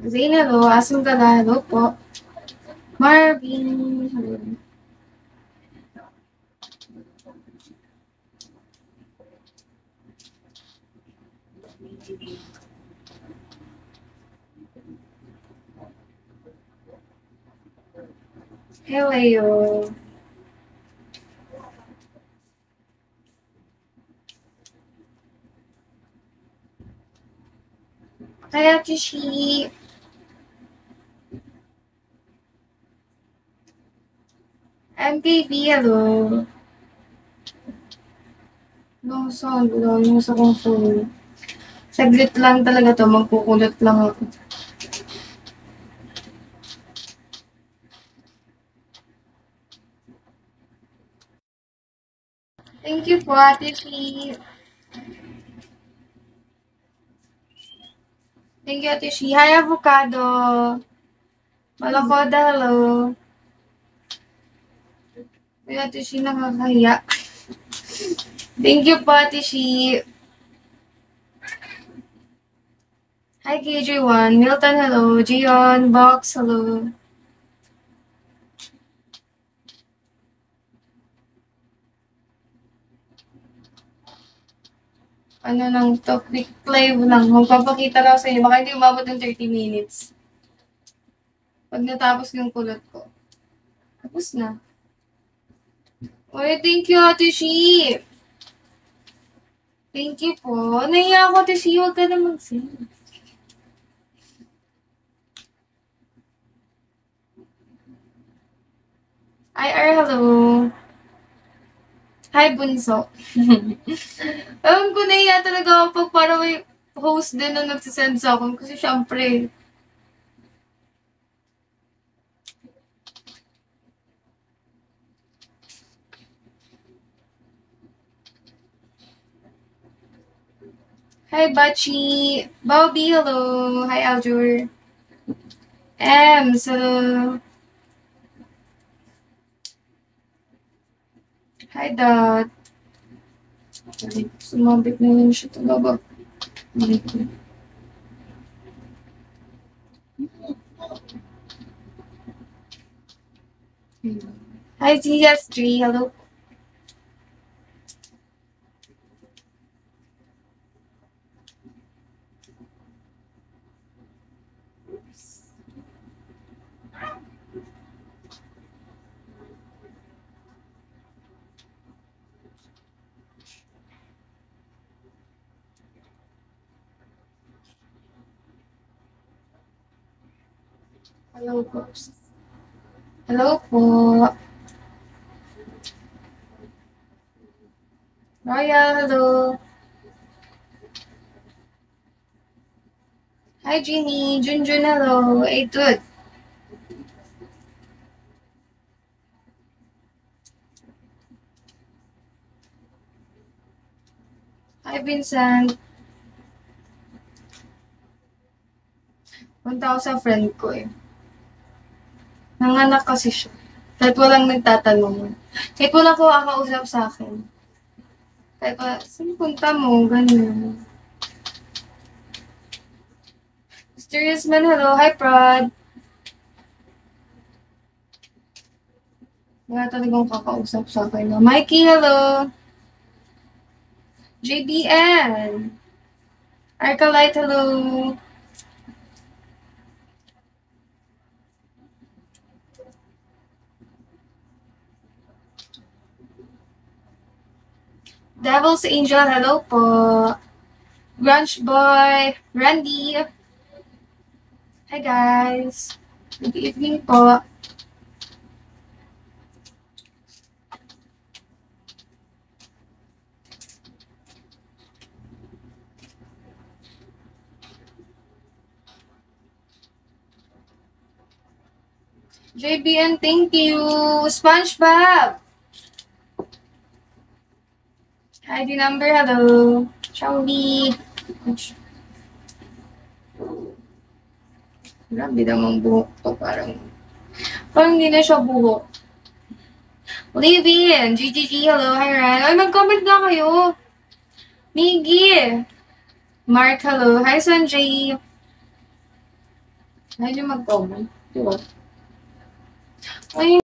Zain, hello. Asan ka na? Hello po. Marvin, hello. Hello. Hi, Ate Shi. MKB, hello. No sound, wala yung sa kong phone. Saglit lang talaga to, magkukulot lang ako. Thank you po, Ate Shi. Thank you, Ate Shi. Hi, Avocado. Malakoda, hello. Ay, Ate Shi, nakakahiya. Thank you po, Ate Shi. Hi, KJ1. Milton, hello. Gion, Box, hello. Ano lang to, quick play lang. Magpapakita lang sa inyo. Baka hindi umabot ng 30 minutes. Pag natapos yung kulot ko. Tapos na. Uy, thank you, Ate Shi. Thank you po. Naiya ako, Ate Shi. Huwag ka na mag-sing. IR, hello. Hi, Bunso. Alam ko, naiya talaga ako pag parang may host din na nagsisend sa akin. Kasi syempre, hi, Bachi. Bobby, hello. Hi, Aljur. Hello. Hi, Dot. Sumabit na yun siya talaga. Hi, TS3. Hello. Hello po. Hello po. Royal, hello. Hi, Jeannie. Junjun, hello. Hey, good. Hi, Vincent. Punta ako sa friend ko eh. Nanganak kasi siya. Kahit walang nagtatanong. Kahit walang ko kakausap sa akin. Kahit wala, saan punta mo? Ganyan. Mysterious man, hello. Hi, Prod. Wala talagang kakausap sa akin. Mikey, hello. JBN. Arcalite, hello. Devil's Angel, hello po. Grunge Boy, Randy. Hi guys. Good evening po. JBN, thank you. SpongeBob. Hi, the number, hello. Chowdy. Grabe namang buhok to, parang Parang hindi na siya buhok. Livin, GGG, hello, hi Ran. Ay, mag-comment nga kayo. Miggy. Mark, hello. Hi, Sanjay. Ayaw niyo mag-comment. Diba? Ay,